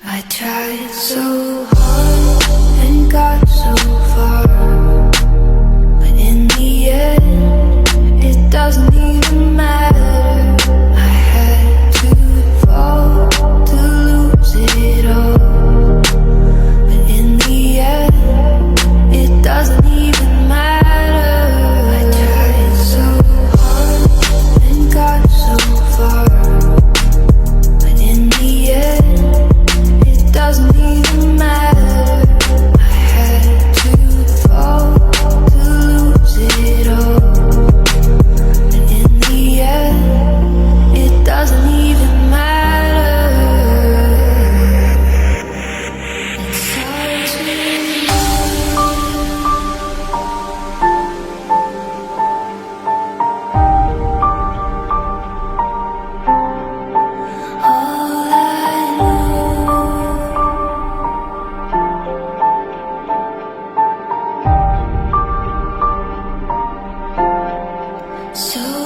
I tried so hard and got so far, but in the end, it doesn't even matter. I had to fall to lose it all, but in the end, it doesn't even matter. I tried so hard and got so far, but in the end, it doesn't even matter. I had to fall to lose it all, but in the end, it doesn't even matter. It's hard to all I know. So